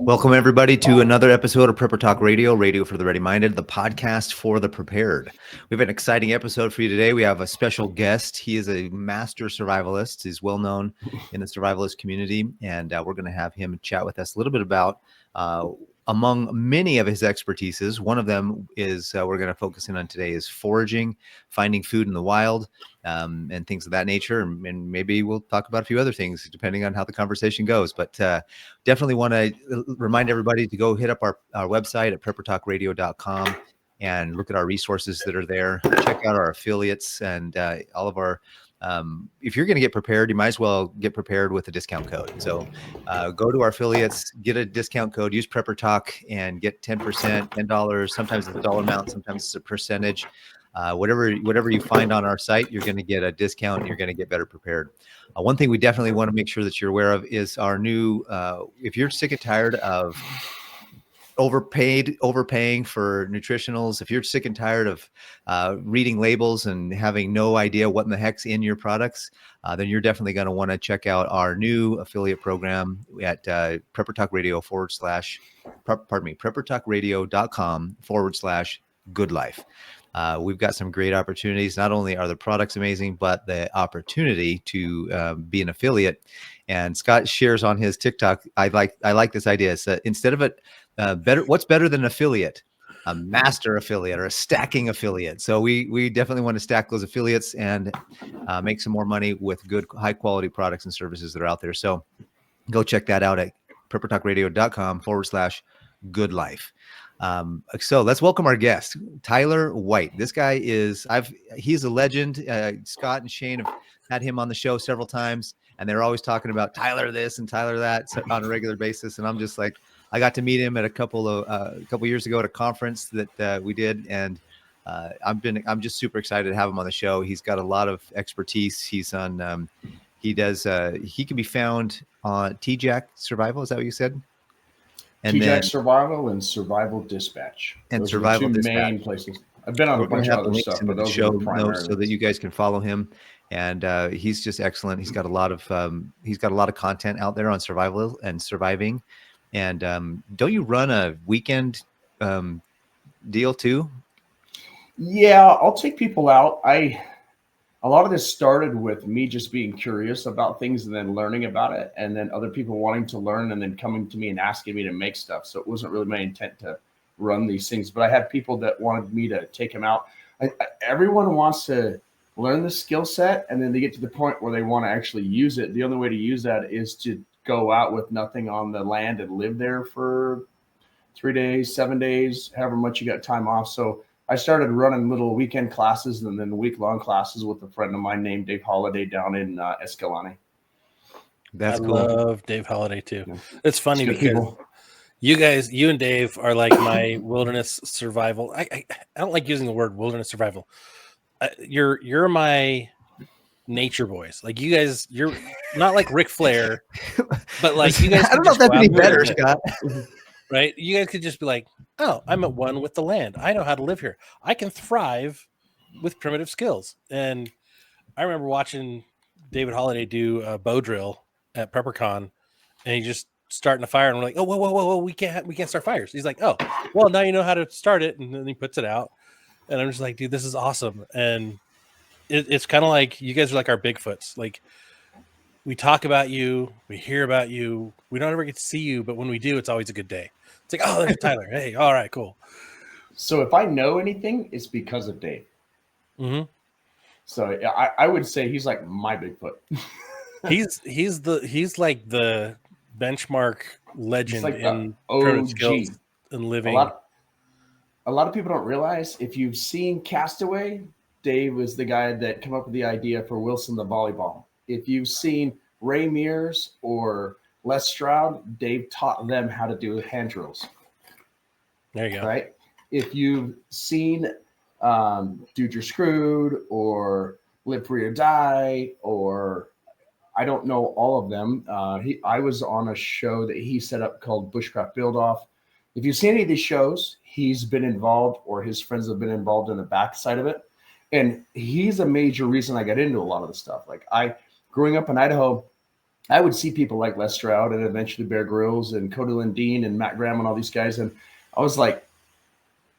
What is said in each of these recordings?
Welcome, everybody, to another episode of Prepper Talk Radio, radio for the ready-minded, the podcast for the prepared. We have an exciting episode for you today. We have a special guest. He is a master survivalist. He's well known in the survivalist community, and we're going to have him chat with us a little bit about, among many of his expertises, one of them is we're going to focus in on today is foraging, finding food in the wild, and things of that nature. And maybe we'll talk about a few other things depending on how the conversation goes. But definitely want to remind everybody to go hit up our website at preppertalkradio.com and look at our resources that are there. Check out our affiliates and all of our if you're going to get prepared, you might as well get prepared with a discount code. So go to our affiliates, get a discount code, use Prepper Talk, and get 10%, $10. Sometimes it's a dollar amount, sometimes it's a percentage. Whatever you find on our site, you're going to get a discount and you're going to get better prepared. One thing we definitely want to make sure that you're aware of is our new, if you're sick and tired of overpaying for nutritionals, if you're sick and tired of reading labels and having no idea what in the heck's in your products, then you're definitely going to want to check out our new affiliate program at Prepper Talk Radio preppertalkradio.com/good life. We've got some great opportunities. Not only are the products amazing, but the opportunity to be an affiliate. And Scott shares on his TikTok, I like this idea. So instead of it, what's better than an affiliate? A master affiliate or a stacking affiliate. So we definitely want to stack those affiliates and make some more money with good, high quality products and services that are out there. So go check that out at preppertalkradio.com/good life. So let's welcome our guest, Tyler White. This guy he's a legend. Scott and Shane have had him on the show several times, and they're always talking about Tyler this and Tyler that on a regular basis. And I'm just like, I got to meet him at a couple years ago at a conference that we did, and I'm just super excited to have him on the show. He's got a lot of expertise. He's on he can be found on TJAC Survival. Is that what you said? And TJAC Survival and Survival Dispatch. And those Survival are the two Dispatch. Main places. I've been on a bunch of other stuff, but those are the primary so that you guys can follow him. And he's just excellent. He's got a lot of content out there on survival and surviving. And don't you run a weekend deal too? Yeah, I'll take people out. A lot of this started with me just being curious about things and then learning about it, and then other people wanting to learn and then coming to me and asking me to make stuff. So it wasn't really my intent to run these things, but I had people that wanted me to take them out. Everyone wants to learn the skill set, and then they get to the point where they want to actually use it. The only way to use that is to go out with nothing on the land and live there for 3 days, 7 days, however much you got time off. So I started running little weekend classes and then week-long classes with a friend of mine named Dave Holiday down in Escalante. That's cool. I love Dave Holiday too. Yeah. It's funny because you and Dave are like my wilderness survival. I don't like using the word wilderness survival. You're my nature boys. Like you guys, you're not like Ric Flair, but like you guys. I don't know if that's any better, Scott. Right? You guys could just be like, oh, I'm at one with the land. I know how to live here. I can thrive with primitive skills. And I remember watching David Holiday do a bow drill at PrepperCon, and he just starting a fire, and we're like, oh, whoa, we can't start fires. He's like, oh, well, now you know how to start it, and then he puts it out. And I'm just like, dude, this is awesome. And it's kind of like you guys are like our Bigfoots. Like we talk about you, we hear about you, we don't ever get to see you, but when we do, it's always a good day. It's like, oh, there's Tyler. Hey, all right, cool. So if I know anything, it's because of Dave. Mm-hmm. So I would say he's like my Bigfoot. he's like the benchmark legend like in primitive skills and living. A lot of people don't realize, if you've seen Castaway, Dave was the guy that came up with the idea for Wilson the volleyball. If you've seen Ray Mears or Les Stroud, Dave taught them how to do hand drills. There you go. Right? If you've seen Dude You're Screwed or Live Free or Die, or I don't know all of them. I was on a show that he set up called Bushcraft Build Off. If you see any of these shows, he's been involved or his friends have been involved in the backside of it. And he's a major reason I got into a lot of the stuff. Like growing up in Idaho, I would see people like Les Stroud and eventually Bear Grylls and Cody Lindeen and Matt Graham and all these guys. And I was like,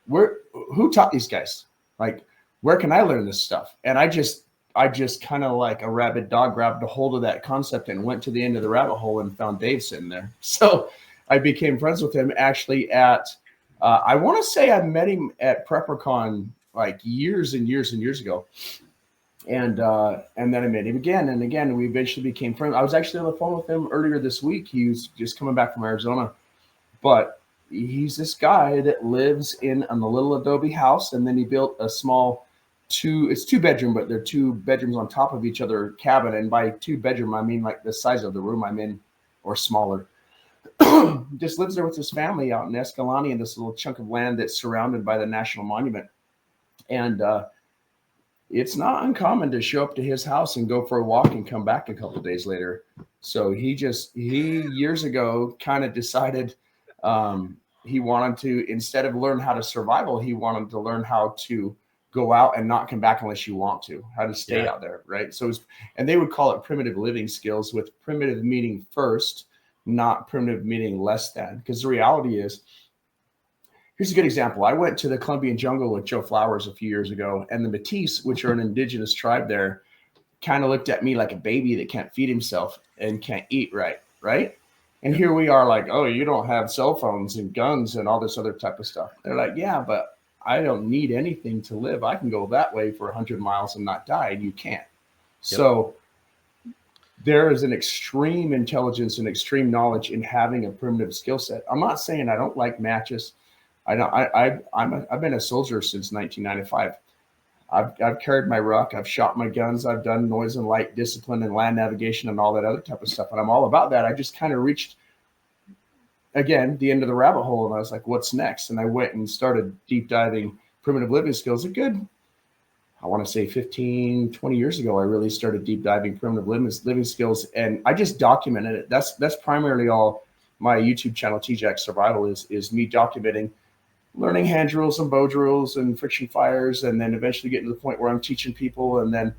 who taught these guys? Like, where can I learn this stuff? And I just kind of like a rabid dog grabbed a hold of that concept and went to the end of the rabbit hole and found Dave sitting there. So I became friends with him actually at, I want to say I met him at PrepperCon like years and years and years ago. And then I met him again and again, and we eventually became friends. I was actually on the phone with him earlier this week. He was just coming back from Arizona, but he's this guy that lives in a little adobe house, and then he built a small it's 2-bedroom, but they're 2 bedrooms on top of each other cabin. And by 2-bedroom, I mean like the size of the room I'm in or smaller. Just lives there with his family out in Escalante in this little chunk of land that's surrounded by the National Monument. And it's not uncommon to show up to his house and go for a walk and come back a couple of days later. So he years ago kind of decided he wanted to, instead of learn how to survival, he wanted to learn how to go out and not come back unless you want to, how to stay out there, right? So, and they would call it primitive living skills, with primitive meaning first, not primitive meaning less than. Because the reality is, here's a good example. I went to the Colombian jungle with Joe Flowers a few years ago, and the Métis, which are an indigenous tribe there, kind of looked at me like a baby that can't feed himself and can't eat right? And here we are like, oh, you don't have cell phones and guns and all this other type of stuff. They're like, yeah, but I don't need anything to live. I can go that way for 100 miles and not die, and you can't. Yep. So there is an extreme intelligence and extreme knowledge in having a primitive skill set. I'm not saying I don't like matches. I've been a soldier since 1995. I've carried my ruck. I've shot my guns. I've done noise and light discipline and land navigation and all that other type of stuff. And I'm all about that. I just kind of reached, again, the end of the rabbit hole. And I was like, what's next? And I went and started deep diving primitive living skills. A good, I want to say 15, 20 years ago, I really started deep diving primitive living skills. And I just documented it. That's primarily all my YouTube channel, TJAC Survival, is me documenting learning hand drills and bow drills and friction fires, and then eventually getting to the point where I'm teaching people, and then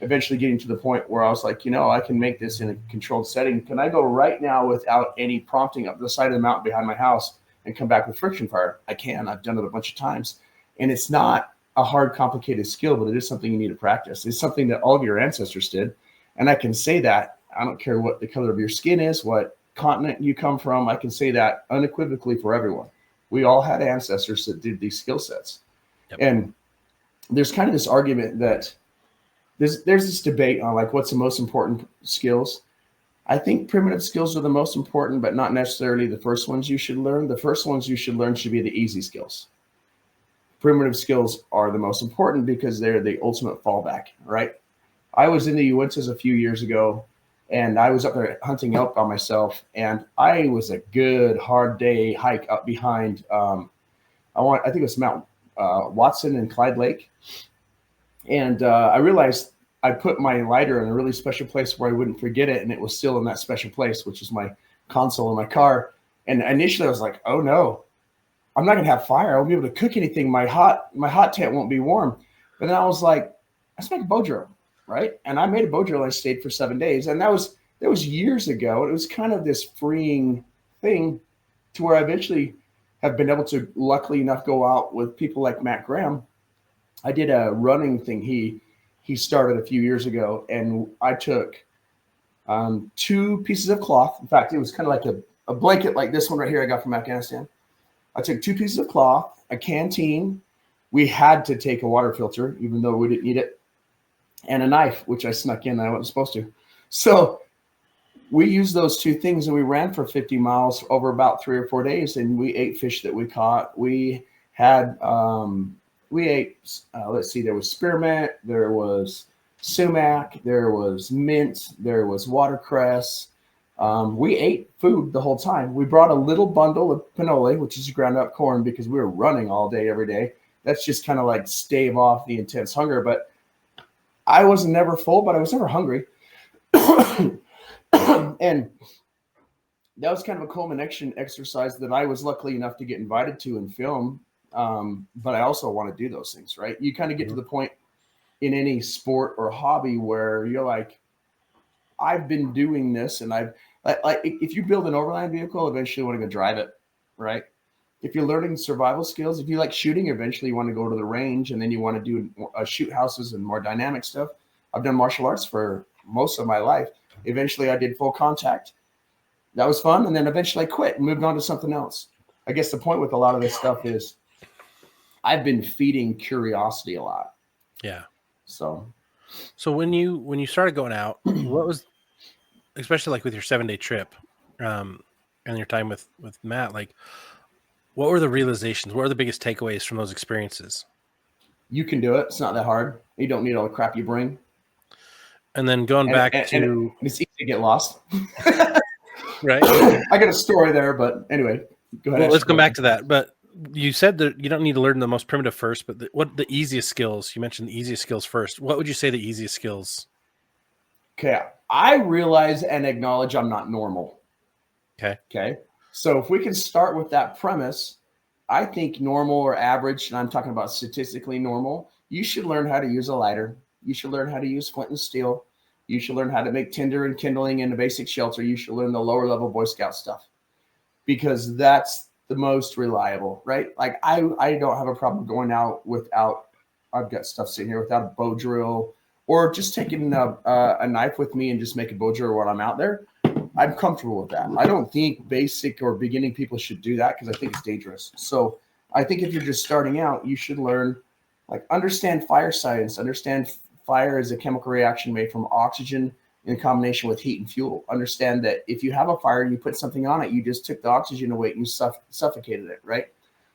eventually getting to the point where I was like, I can make this in a controlled setting. Can I go right now without any prompting up the side of the mountain behind my house and come back with friction fire? I can. I've done it a bunch of times. And it's not a hard, complicated skill, but it is something you need to practice. It's something that all of your ancestors did. And I can say that. I don't care what the color of your skin is, what continent you come from. I can say that unequivocally for everyone. We all had ancestors that did these skill sets. Yep. And there's kind of this argument that there's this debate on like what's the most important skills. I think primitive skills are the most important, but not necessarily the first ones you should learn. The first ones you should learn should be the easy skills. Primitive skills are the most important because they're the ultimate fallback, right? I was in the Uintas a few years ago, and I was up there hunting elk by myself, and I was a good hard day hike up behind, I think it was Mount Watson and Clyde Lake. And I realized I put my lighter in a really special place where I wouldn't forget it, and it was still in that special place, which is my console in my car. And initially I was like, oh no, I'm not gonna have fire. I won't be able to cook anything. My hot tent won't be warm. But then I was like, let's make a bow drill. Right. And I made a bow drill. I stayed for 7 days. And that was years ago. It was kind of this freeing thing to where I eventually have been able to, luckily enough, go out with people like Matt Graham. I did a running thing he started a few years ago, and I took 2 pieces of cloth. In fact, it was kind of like a blanket like this one right here I got from Afghanistan. I took 2 pieces of cloth, a canteen. We had to take a water filter, even though we didn't need it, and a knife, which I snuck in. I wasn't supposed to. So we used those 2 things, and we ran for 50 miles over about 3 or 4 days, and we ate fish that we caught. We had, we ate, let's see, there was spearmint, there was sumac, there was mint, there was watercress. We ate food the whole time. We brought a little bundle of pinole, which is ground up corn, because we were running all day, every day. That's just kind of like stave off the intense hunger. But I was never full, but I was never hungry. And that was kind of a culmination exercise that I was lucky enough to get invited to and film. But I also want to do those things, right? You kind of get to the point in any sport or hobby where you're like, I've been doing this, and I've like if you build an overland vehicle, eventually you want to go drive it, right? If you're learning survival skills, if you like shooting, eventually you want to go to the range, and then you want to do shoot houses and more dynamic stuff. I've done martial arts for most of my life. Eventually I did full contact. That was fun. And then eventually I quit and moved on to something else. I guess the point with a lot of this stuff is I've been feeding curiosity a lot. Yeah. So when you started going out, what was, especially like with your 7-day trip, and your time with Matt, like what were the realizations? What were the biggest takeaways from those experiences? you can do it. It's not that hard. You don't need all the crap you bring. And then going back to and it's easy to get lost. Right. I got a story there, but anyway, go ahead. Well, let's come back to that. But you said that you don't need to learn the most primitive first, but what the easiest skills? You mentioned the easiest skills first. What would you say the easiest skills? Okay. I realize and acknowledge I'm not normal. Okay. So if we can start with that premise, I think normal or average, and I'm talking about statistically normal, you should learn how to use a lighter. You should learn how to use flint and steel. You should learn how to make tinder and kindling in a basic shelter. You should learn the lower level Boy Scout stuff because that's the most reliable, right? Like I don't have a problem going out without, I've got stuff sitting here without a bow drill or just taking a knife with me and just make a bow drill while I'm out there. I'm comfortable with that. I don't think basic or beginning people should do that because I think it's dangerous. So I think if you're just starting out, you should learn, like understand fire science, understand fire is a chemical reaction made from oxygen in combination with heat and fuel. Understand that if you have a fire and you put something on it, you just took the oxygen away and you suffocated it, right?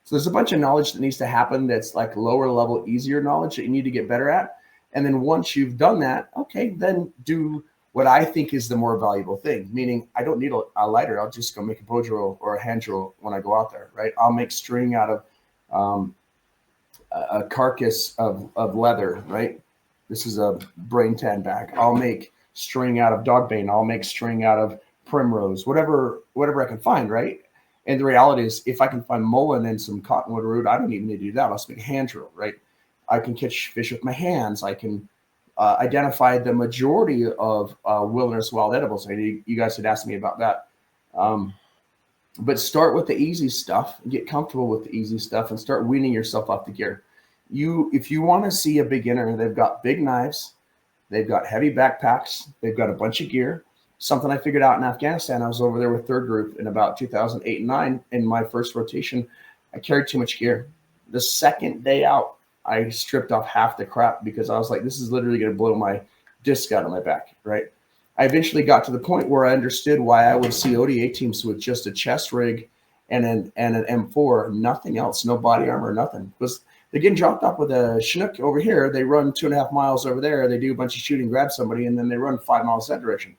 So there's a bunch of knowledge that needs to happen that's like lower level, easier knowledge that you need to get better at. And then once you've done that, okay, then do what I think is the more valuable thing, meaning I don't need a lighter. I'll just go make a bow drill or a hand drill when I go out there, right? I'll make string out of a carcass of leather, right? This is a brain tan bag. I'll make string out of dogbane. I'll make string out of primrose, whatever I can find, right? And the reality is if I can find mullein and some cottonwood root, I don't even need to do that. I'll just make a hand drill, right? I can catch fish with my hands. I can identify the majority of wilderness wild edibles. You guys had asked me about that. But start with the easy stuff, get comfortable with the easy stuff, and start weaning yourself off the gear. If you want to see a beginner, they've got big knives, they've got heavy backpacks, they've got a bunch of gear. Something I figured out in Afghanistan, I was over there with third group in about 2008 and 9. In my first rotation, I carried too much gear. The second day out, I stripped off half the crap because I was like, this is literally going to blow my disc out of my back, right? I eventually got to the point where I understood why I would see ODA teams with just a chest rig and an M4, nothing else, no body armor, nothing. Because they're getting dropped off with a Chinook over here. They run 2.5 miles over there. They do a bunch of shooting, grab somebody, and then they run 5 miles that direction.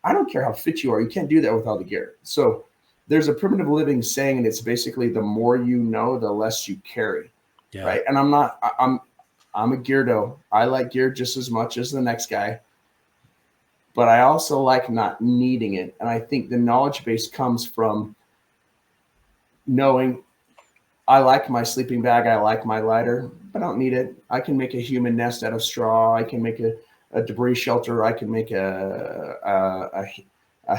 I don't care how fit you are. You can't do that without the gear. So there's a primitive living saying, and it's basically the more you know, the less you carry. Yeah. Right. And I'm a geardo. I like gear just as much as the next guy, but I also like not needing it. And I think the knowledge base comes from knowing I like my sleeping bag. I like my lighter, but I don't need it. I can make a human nest out of straw. I can make a debris shelter. I can make a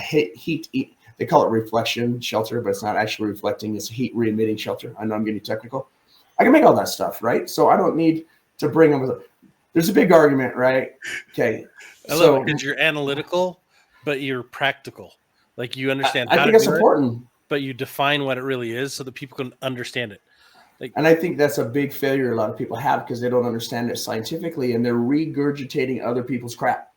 heat. They call it reflection shelter, but it's not actually reflecting. It's a heat re-emitting shelter. I know I'm getting technical. I can make all that stuff, right? So I don't need to bring them. There's a big argument, right? Okay. I love it because you're analytical, but you're practical. Like you understand how to do it. I think that's important. But you define what it really is so that people can understand it. And I think that's a big failure a lot of people have because they don't understand it scientifically and they're regurgitating other people's crap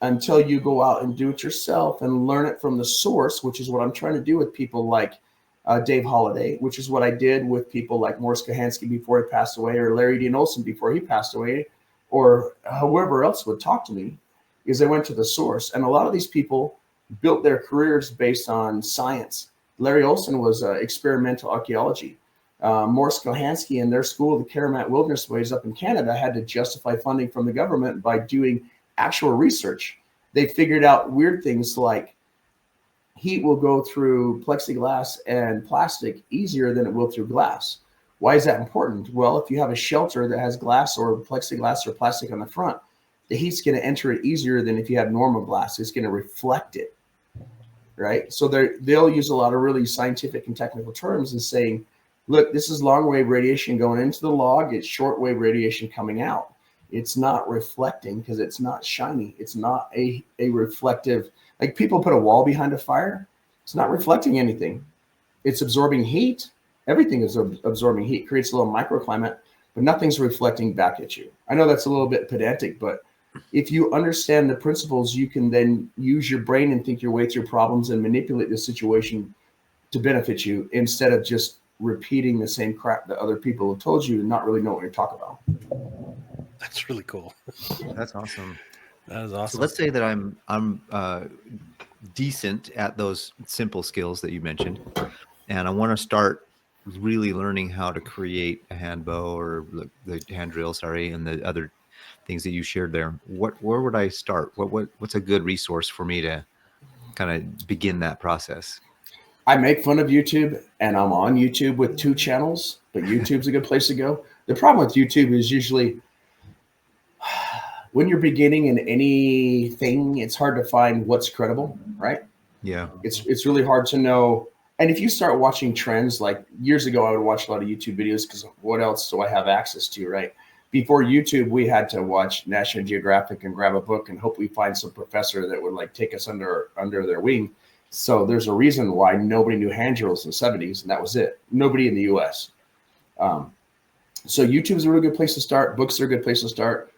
until you go out and do it yourself and learn it from the source, which is what I'm trying to do with people like Dave Holliday, which is what I did with people like Morris Kohansky before he passed away, or Larry Dean Olson before he passed away, or whoever else would talk to me, is I went to the source. And a lot of these people built their careers based on science. Larry Olson was experimental archaeology. Morris Kohansky and their school, the Karamat Wilderness Ways up in Canada, had to justify funding from the government by doing actual research. They figured out weird things like heat will go through plexiglass and plastic easier than it will through glass. Why is that important? Well, if you have a shelter that has glass or plexiglass or plastic on the front, the heat's going to enter it easier than if you have normal glass. It's going to reflect it, right? So they'll use a lot of really scientific and technical terms and saying, look, this is long wave radiation going into the log. It's short wave radiation coming out. It's not reflecting because it's not shiny. It's not a reflective, like people put a wall behind a fire. It's not reflecting anything. It's absorbing heat. Everything is absorbing heat, creates a little microclimate, but nothing's reflecting back at you. I know that's a little bit pedantic, but if you understand the principles, you can then use your brain and think your way through problems and manipulate the situation to benefit you instead of just repeating the same crap that other people have told you and not really know what you're talking about. That's really cool. That's awesome. That is awesome. So let's say that I'm decent at those simple skills that you mentioned, and I want to start really learning how to create a hand bow or the hand drill, and the other things that you shared there. Where would I start? What's a good resource for me to kind of begin that process? I make fun of YouTube, and I'm on YouTube with 2 channels, but YouTube's a good place to go. The problem with YouTube is usually when you're beginning in anything, it's hard to find what's credible, right? Yeah. It's really hard to know. And if you start watching trends, like years ago, I would watch a lot of YouTube videos because what else do I have access to, right? Before YouTube, we had to watch National Geographic and grab a book and hope we find some professor that would like take us under their wing. So there's a reason why nobody knew hand drills in the 70s, and that was it. Nobody in the US. So YouTube is a really good place to start. Books are a good place to start.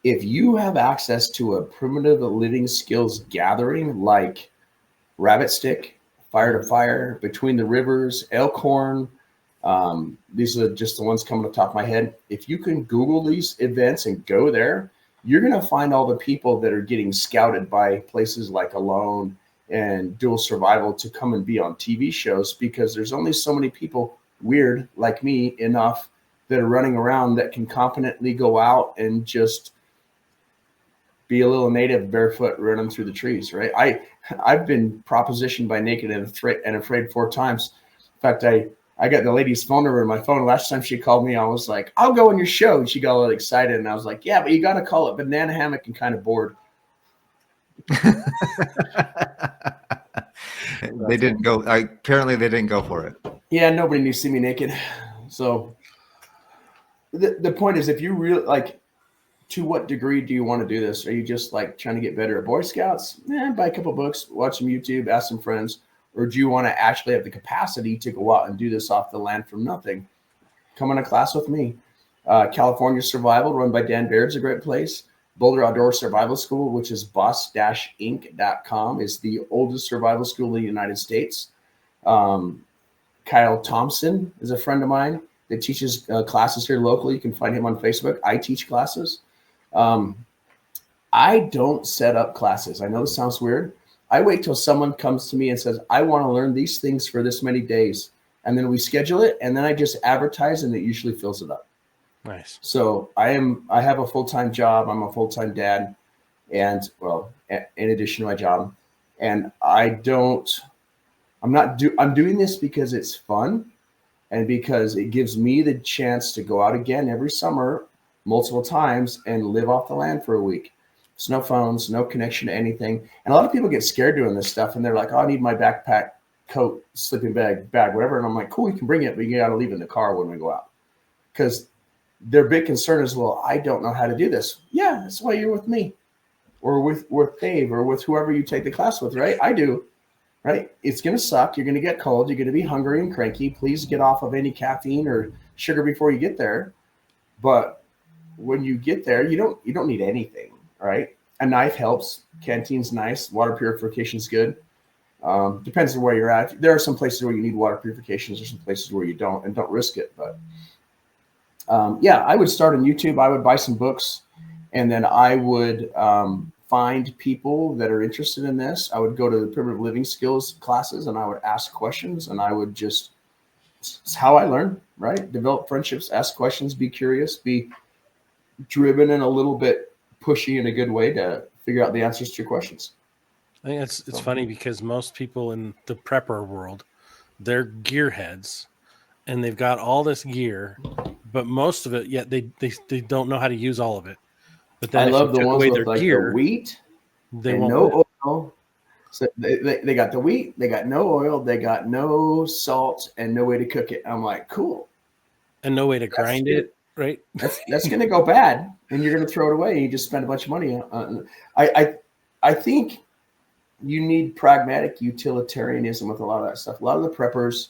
If you have access to a primitive living skills gathering like Rabbit Stick, Fire to Fire, Between the Rivers, Elkhorn, these are just the ones coming to the top of my head. If you can Google these events and go there, you're going to find all the people that are getting scouted by places like Alone and Dual Survival to come and be on TV shows, because there's only so many people weird like me enough that are running around that can competently go out and just be a little native barefoot running through the trees, right? I've been propositioned by Naked and Afraid 4 times. In fact, I got the lady's phone number in my phone. Last time she called me, I was like, I'll go on your show. And she got a little excited. And I was like, yeah, but you got to call it Banana Hammock and Kind of Bored. They didn't go. Apparently, they didn't go for it. Yeah, nobody knew See Me Naked. So the point is, if you really like, to what degree do you want to do this? Are you just like trying to get better at Boy Scouts? Buy a couple books, watch some YouTube, ask some friends. Or do you want to actually have the capacity to go out and do this off the land from nothing? Come on a class with me. California Survival, run by Dan Baird's a great place. Boulder Outdoor Survival School, which is boss-inc.com, is the oldest survival school in the United States. Kyle Thompson is a friend of mine that teaches classes here locally. You can find him on Facebook. I teach classes. I don't set up classes. I know this sounds weird. I wait till someone comes to me and says, I want to learn these things for this many days. And then we schedule it, and then I just advertise, and it usually fills it up. Nice. So I have a full-time job. I'm a full-time dad, and in addition to my job, and I'm doing this because it's fun and because it gives me the chance to go out again every summer multiple times and live off the land for a week. There's no phones, no connection to anything. And a lot of people get scared doing this stuff, and they're like, oh, I need my backpack, coat, sleeping bag, whatever. And I'm like, cool, you can bring it, but you got to leave it in the car when we go out. Because their big concern is, well, I don't know how to do this. Yeah, that's why you're with me or with Dave or with whoever you take the class with, right? I do, right? It's going to suck. You're going to get cold. You're going to be hungry and cranky. Please get off of any caffeine or sugar before you get there. But when you get there, you don't need anything, right? A knife helps. Canteen's nice. Water purification's good. Depends on where you're at. There are some places where you need water purification. There's some places where you don't, and don't risk it. But I would start on YouTube. I would buy some books, and then I would find people that are interested in this. I would go to the primitive living skills classes, and I would ask questions, and I would just, it's how I learn, right? Develop friendships, ask questions, be curious, be driven and a little bit pushy in a good way to figure out the answers to your questions. I think it's funny because most people in the prepper world, they're gearheads, and they've got all this gear, but most of it, yet they don't know how to use all of it. But then I if love you the took ones away with their like gear, the wheat they and won't no live. oil. So they got the wheat, they got no oil, they got no salt, and no way to cook it. I'm like, cool. And no way to grind it, right? That's going to go bad, and you're going to throw it away. And you just spend a bunch of money on. I think you need pragmatic utilitarianism with a lot of that stuff. A lot of the preppers,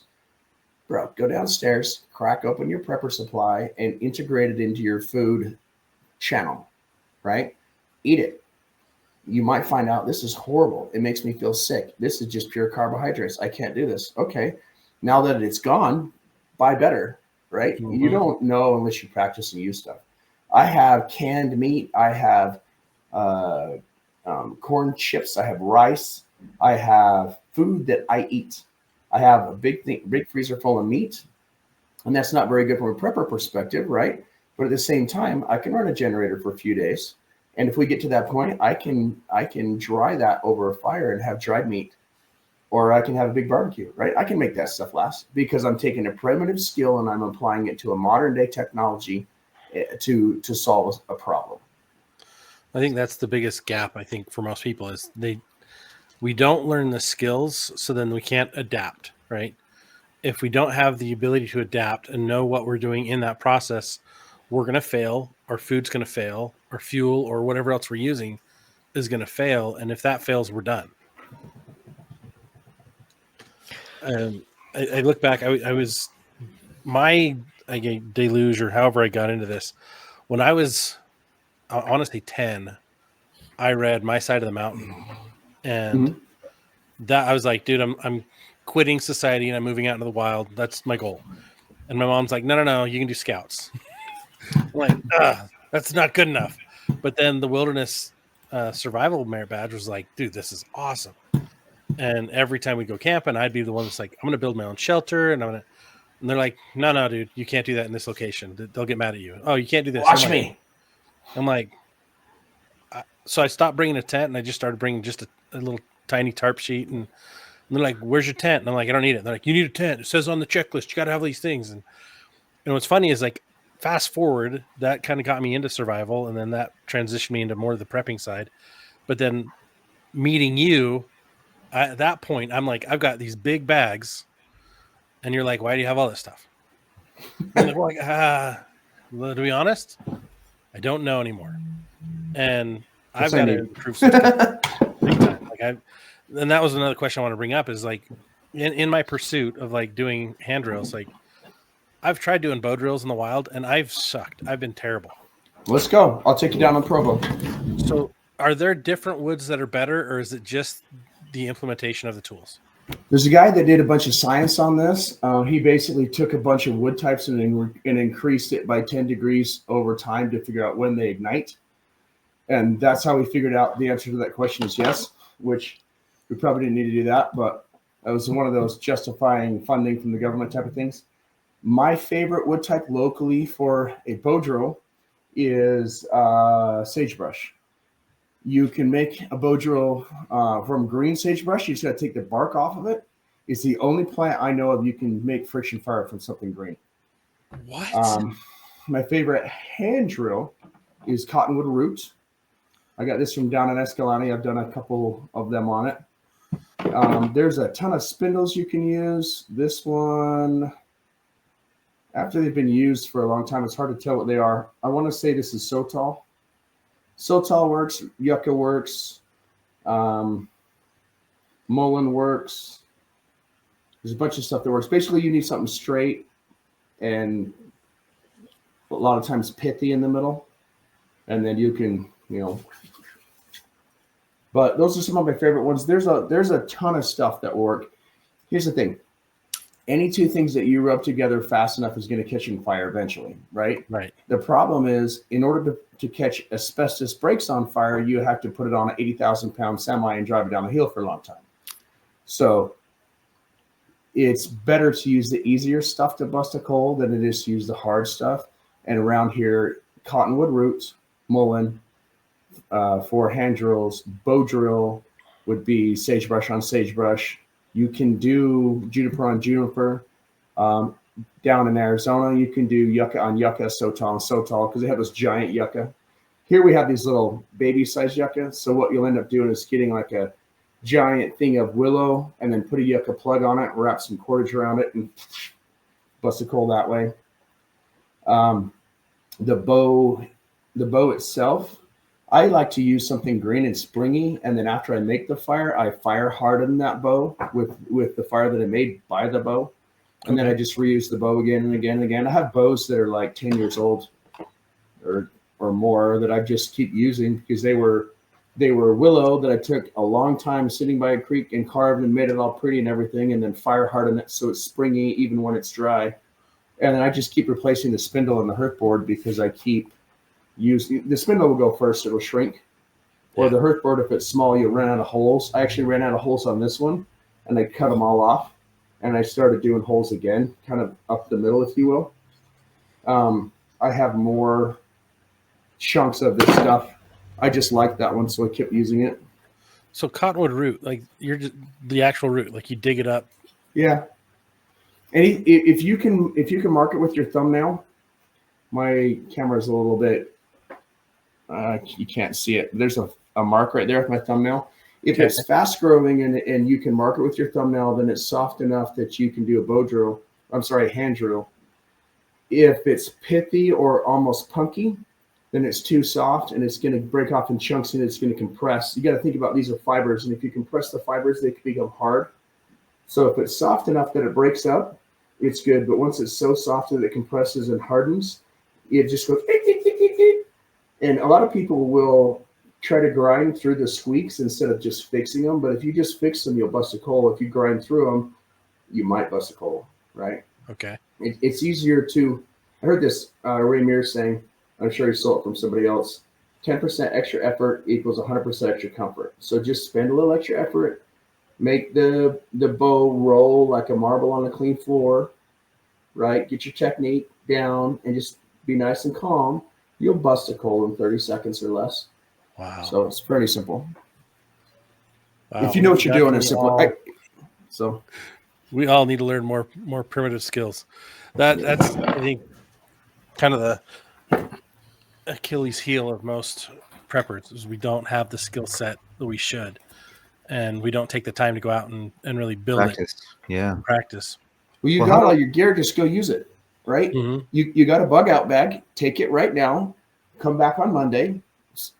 bro, go downstairs, crack open your prepper supply, and integrate it into your food channel. Right? Eat it. You might find out this is horrible. It makes me feel sick. This is just pure carbohydrates. I can't do this. Okay. Now that it's gone, buy better, right? Mm-hmm. You don't know unless you practice and use stuff. I have canned meat. I have corn chips. I have rice. I have food that I eat. I have a big freezer full of meat. And that's not very good from a prepper perspective, right? But at the same time, I can run a generator for a few days. And if we get to that point, I can dry that over a fire and have dried meat, or I can have a big barbecue, right? I can make that stuff last because I'm taking a primitive skill and I'm applying it to a modern day technology to solve a problem. I think that's the biggest gap, I think, for most people is we don't learn the skills, so then we can't adapt, right? If we don't have the ability to adapt and know what we're doing in that process, we're going to fail. Our food's going to fail. Our fuel or whatever else we're using is going to fail. And if that fails, we're done. I look back, I deluge or however I got into this. When I was honestly 10, I read My Side of the Mountain. And that I was like, dude, I'm quitting society and I'm moving out into the wild. That's my goal. And my mom's like, no, you can do scouts. I'm like, that's not good enough. But then the wilderness survival merit badge was like, dude, this is awesome. And every time we go camping, I'd be the one that's like, I'm going to build my own shelter. And they're like, no, dude, you can't do that in this location. They'll get mad at you. Oh, you can't do this. Watch me. I'm like, so I stopped bringing a tent and I just started bringing just a little tiny tarp sheet. And they're like, where's your tent? And I'm like, I don't need it. And they're like, you need a tent. It says on the checklist, you got to have these things. And what's funny is like, fast forward, that kind of got me into survival. And then that transitioned me into more of the prepping side. But then meeting you at that point, I'm like, I've got these big bags. And you're like, why do you have all this stuff? I'm like, well, to be honest, I don't know anymore. And I've got to improve some stuff big time. And that was another question I want to bring up is like, in my pursuit of like doing hand drills, like I've tried doing bow drills in the wild and I've sucked. I've been terrible. Let's go. I'll take you down on Provo. So are there different woods that are better, or is it just the implementation of the tools? There's a guy that did a bunch of science on this. He basically took a bunch of wood types and increased it by 10 degrees over time to figure out when they ignite. And that's how we figured out the answer to that question is yes, which we probably didn't need to do that, but that was one of those justifying funding from the government type of things. My favorite wood type locally for a bow drill is sagebrush. You can make a bow drill from green sagebrush. You just got to take the bark off of it. It's the only plant I know of you can make friction fire from something green. What? My favorite hand drill is cottonwood root. I got this from down in Escalante. I've done a couple of them on it. There's a ton of spindles you can use. This one, after they've been used for a long time, it's hard to tell what they are. I want to say this is Sotal. Sotal works. Yucca works. Mullen works. There's a bunch of stuff that works. Basically, you need something straight and a lot of times pithy in the middle. And then you can, but those are some of my favorite ones. There's a ton of stuff that work. Here's the thing. Any two things that you rub together fast enough is going to catch on fire eventually, right? Right. The problem is, in order to catch asbestos brakes on fire, you have to put it on an 80,000-pound semi and drive it down the hill for a long time. So it's better to use the easier stuff to bust a coal than it is to use the hard stuff. And around here, cottonwood roots, mullein, for hand drills, bow drill would be sagebrush on sagebrush. You can do juniper on juniper. Down in Arizona, you can do yucca on yucca, sotal on sotal, because they have this giant yucca. here we have these little baby size yucca. So what you'll end up doing is getting like a giant thing of willow and then put a yucca plug on it, wrap some cordage around it, and bust a coal that way. The bow itself, I like to use something green and springy, and then after I make the fire, I fire harden that bow with the fire that I made by the bow, and then I just reuse the bow again and again and again. I have bows that are like 10 years old or more that I just keep using because they were willow that I took a long time sitting by a creek and carved and made it all pretty and everything, and then fire harden it so it's springy even when it's dry. And then I just keep replacing the spindle and the hearth board because I keep using the spindle will go first, it'll shrink. Or the hearth board, if it's small, you'll run out of holes. I actually ran out of holes on this one and I cut them all off. And I started doing holes again, kind of up the middle, if you will. I have more chunks of this stuff. I just like that one, so I kept using it. So cottonwood root, like you're just the actual root, like you dig it up. Yeah. And if you can mark it with your thumbnail, my camera's a little bit, you can't see it. There's a mark right there with my thumbnail. If it's fast growing and you can mark it with your thumbnail, then it's soft enough that you can do a hand drill. If it's pithy or almost punky, then it's too soft and it's going to break off in chunks and it's going to compress. You got to think about these are fibers, and if you compress the fibers, they can become hard. So if it's soft enough that it breaks up, it's good. But once it's so soft that it compresses and hardens, it just goes. And a lot of people will try to grind through the squeaks instead of just fixing them. But if you just fix them, you'll bust a coal. If you grind through them, you might bust a coal, right? Okay. It's easier to. I heard this Ray Mears saying. I'm sure he stole it from somebody else. 10% extra effort equals 100% extra comfort. So just spend a little extra effort. Make the bow roll like a marble on a clean floor, right? Get your technique down and just be nice and calm. You'll bust a coal in 30 seconds or less. Wow. So it's pretty simple. Wow. If you know what you're doing, it's simple. So we all need to learn more primitive skills. That's I think kind of the Achilles heel of most preppers is we don't have the skill set that we should, and we don't take the time to go out and really build Practice. practice. Well, you got all your gear, just go use it, right? Mm-hmm. You got a bug out bag, take it right now, come back on Monday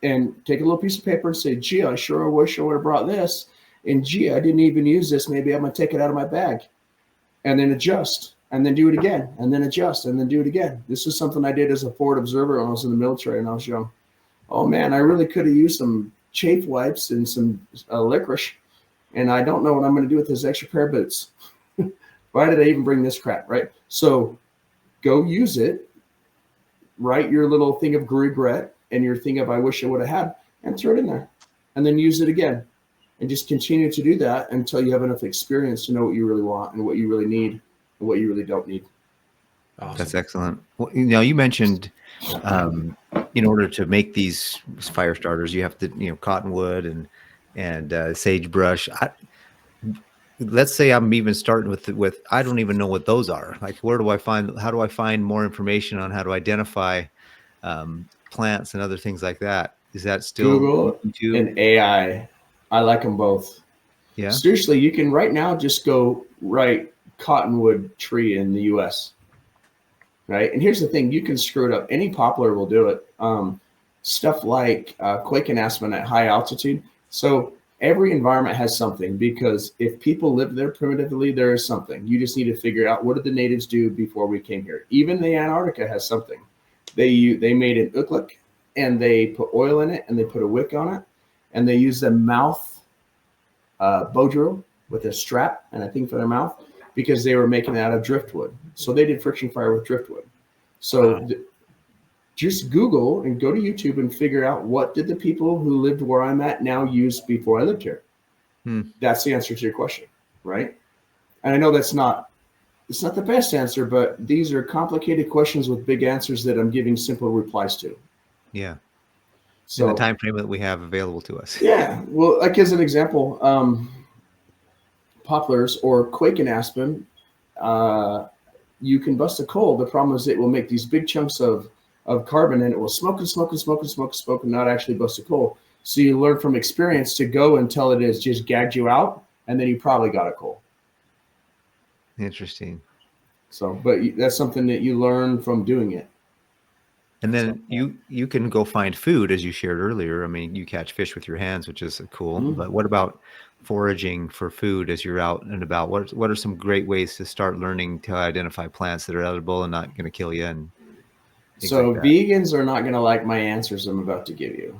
and take a little piece of paper and say, gee, I sure wish I would have brought this. And gee, I didn't even use this. Maybe I'm going to take it out of my bag. And then adjust, and then do it again, and then adjust, and then do it again. This is something I did as a forward observer when I was in the military and I was young. Oh man, I really could have used some chafe wipes and some licorice, and I don't know what I'm going to do with this extra pair of boots. Why did I even bring this crap, right? So go use it, write your little thing of regret and your thing of I wish I would have had, and throw it in there, and then use it again. And just continue to do that until you have enough experience to know what you really want and what you really need and what you really don't need. Awesome. That's excellent. Well, you mentioned in order to make these fire starters, you have to, cottonwood and sagebrush. Let's say I'm even starting with I don't even know what those are. Like, how do I find more information on how to identify plants and other things like that? Is that still Google and AI? I like them both. Yeah. Seriously, you can right now just go write cottonwood tree in the U.S. Right. And here's the thing. You can screw it up. Any poplar will do it. Stuff like quake and aspen at high altitude. So every environment has something, because if people live there primitively, there is something. You just need to figure out, what did the natives do before we came here? Even the Antarctica has something. They made an uklik and they put oil in it and they put a wick on it. And they use the mouth bow drill with a strap and a thing for their mouth, because they were making it out of driftwood. So they did friction fire with driftwood. So just Google and go to YouTube and figure out, what did the people who lived where I'm at now use before I lived here? That's the answer to your question, right? And I know it's not the best answer, but these are complicated questions with big answers that I'm giving simple replies to. Yeah. So in the time frame that we have available to us. Yeah. Well, like as an example, poplars or quake and aspen, you can bust a coal. The problem is it will make these big chunks of of carbon, and it will smoke and smoke and smoke and smoke and smoke and not actually bust a coal. So you learn from experience to go until it has just gagged you out, and then you probably got a coal. Interesting. So, but that's something that you learn from doing it. And then you can go find food, as you shared earlier. I mean, you catch fish with your hands, which is cool. Mhm. But what about foraging for food as you're out and about? What are some great ways to start learning to identify plants that are edible and not going to kill you and things So like that? vegans are not going to like my answers I'm about to give you.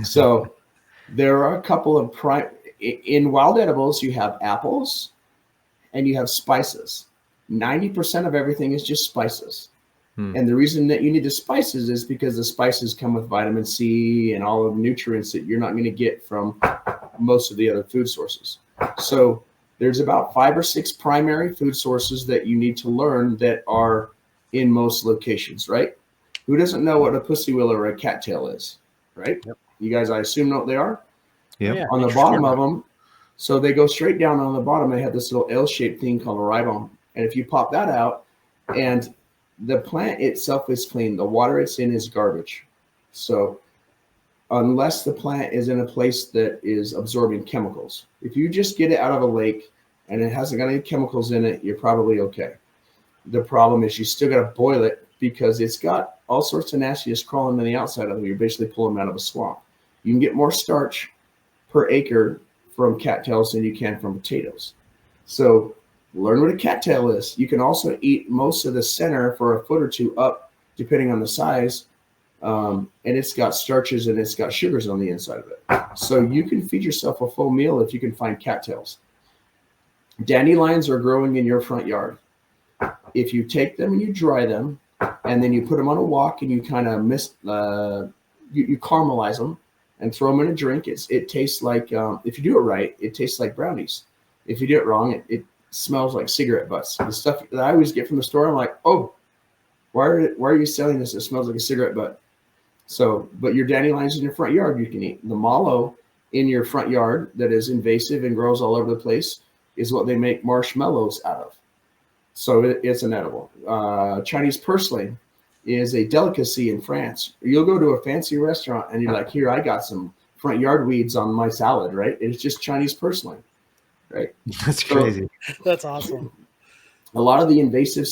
So there are a couple of in wild edibles. You have apples and you have spices. 90% of everything is just spices. And the reason that you need the spices is because the spices come with vitamin C and all of the nutrients that you're not going to get from most of the other food sources. So there's about 5 or 6 primary food sources that you need to learn that are in most locations, right? Who doesn't know what a pussy willow or a cattail is, right? Yep. You guys, I assume, know what they are? Yep. Yeah, On the bottom of them, so they go straight down on the bottom. They have this little L-shaped thing called a ribome. And if you pop that out, and the plant itself is clean, the water it's in is garbage. So unless the plant is in a place that is absorbing chemicals, if you just get it out of a lake and it hasn't got any chemicals in it, you're probably okay. The problem is you still got to boil it because it's got all sorts of nastiness crawling on the outside of it. You're basically pulling them out of a swamp. You can get more starch per acre from cattails than you can from potatoes. So learn what a cattail is. You can also eat most of the center for a foot or two up, depending on the size. And it's got starches and it's got sugars on the inside of it. So you can feed yourself a full meal if you can find cattails. Dandelions are growing in your front yard. If you take them and you dry them, and then you put them on a wok and you kind of you caramelize them and throw them in a drink. It tastes like, if you do it right, it tastes like brownies. If you do it wrong, it smells like cigarette butts. The stuff that I always get from the store, I'm like, oh, why are you selling this? It smells like a cigarette butt. So, but your dandelions in your front yard, you can eat. The mallow in your front yard that is invasive and grows all over the place is what they make marshmallows out of. So it's an edible. Chinese purslane is a delicacy in France. You'll go to a fancy restaurant and you're like, here, I got some front yard weeds on my salad, right? It's just Chinese purslane, right? That's crazy. That's awesome. A lot of the invasive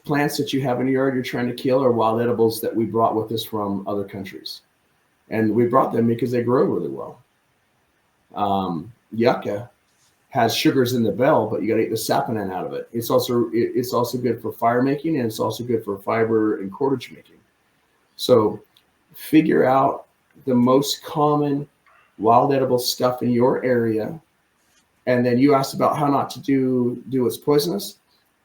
plants that you have in your yard you're trying to kill are wild edibles that we brought with us from other countries. And we brought them because they grow really well. Yucca has sugars in the bell, but you got to eat the saponin out of it. It's also good for fire making, and it's also good for fiber and cordage making. So figure out the most common wild edible stuff in your area. And then you asked about how not to do what's poisonous.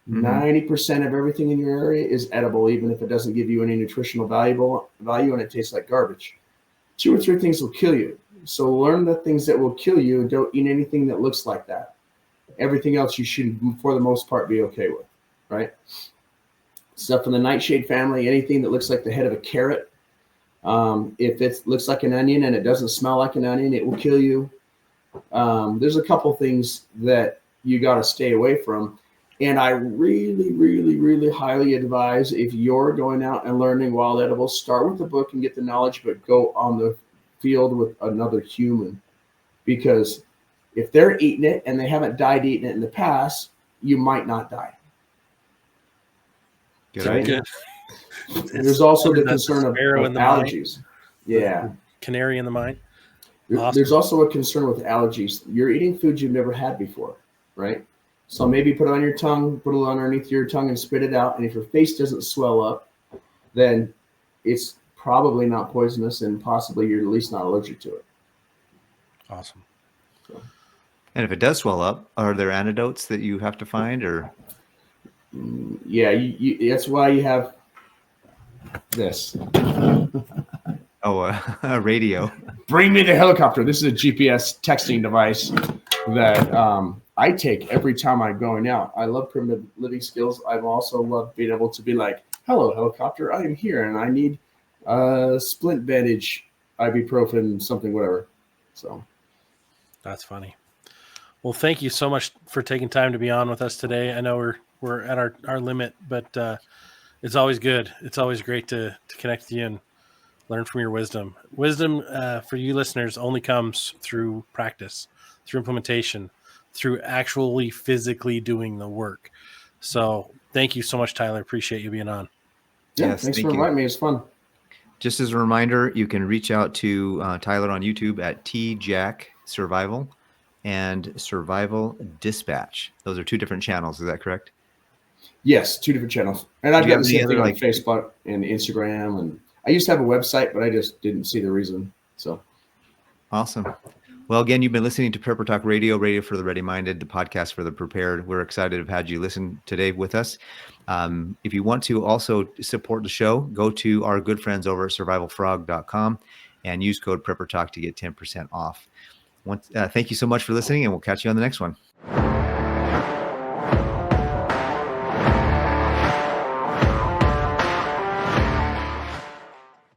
90% of everything in your area is edible, even if it doesn't give you any nutritional value and it tastes like garbage. 2 or 3 things will kill you. So learn the things that will kill you and don't eat anything that looks like that. Everything else you should, for the most part, be okay with, right? Stuff from the nightshade family, anything that looks like the head of a carrot. If it looks like an onion and it doesn't smell like an onion, it will kill you. There's a couple things that you got to stay away from. And I really, really, really highly advise, if you're going out and learning wild edibles, start with the book and get the knowledge, but go on the field with another human. Because if they're eating it and they haven't died eating it in the past, you might not die. Good Right? idea. There's also the concern of allergies. Yeah. Canary in the mine. There's also a concern with allergies. You're eating food you've never had before, right? So maybe put it on your tongue, put it underneath your tongue and spit it out. And if your face doesn't swell up, then it's probably not poisonous and possibly you're at least not allergic to it. Awesome. So. And if it does swell up, are there antidotes that you have to find, or? Yeah, that's why you have this. Oh, a radio. Bring me the helicopter. This is a GPS texting device that I take every time I'm going out. I love primitive living skills. I've also loved being able to be like, hello, helicopter, I am here and I need a splint bandage, ibuprofen, something, whatever. So that's funny. Well, thank you so much for taking time to be on with us today. I know we're at our limit, but It's always good. It's always great to connect with you and learn from your wisdom. Wisdom for you listeners only comes through practice, through implementation, through actually physically doing the work. So thank you so much, Tyler. Appreciate you being on. Yeah, Yes, thanks thank for you. inviting me. It's fun. Just as a reminder, you can reach out to Tyler on YouTube at TJack Survival and Survival Dispatch. Those are two different channels. Is that correct? Yes, two different channels. And I've Do you got have the any same thing other, on Facebook and Instagram. And I used to have a website, but I just didn't see the reason. So Awesome. Well, again, you've been listening to Prepper Talk Radio, radio for the ready-minded, the podcast for the prepared. We're excited to have had you listen today with us. If you want to also support the show, go to our good friends over at survivalfrog.com and use code Prepper Talk to get 10% off. Thank you so much for listening, and we'll catch you on the next one.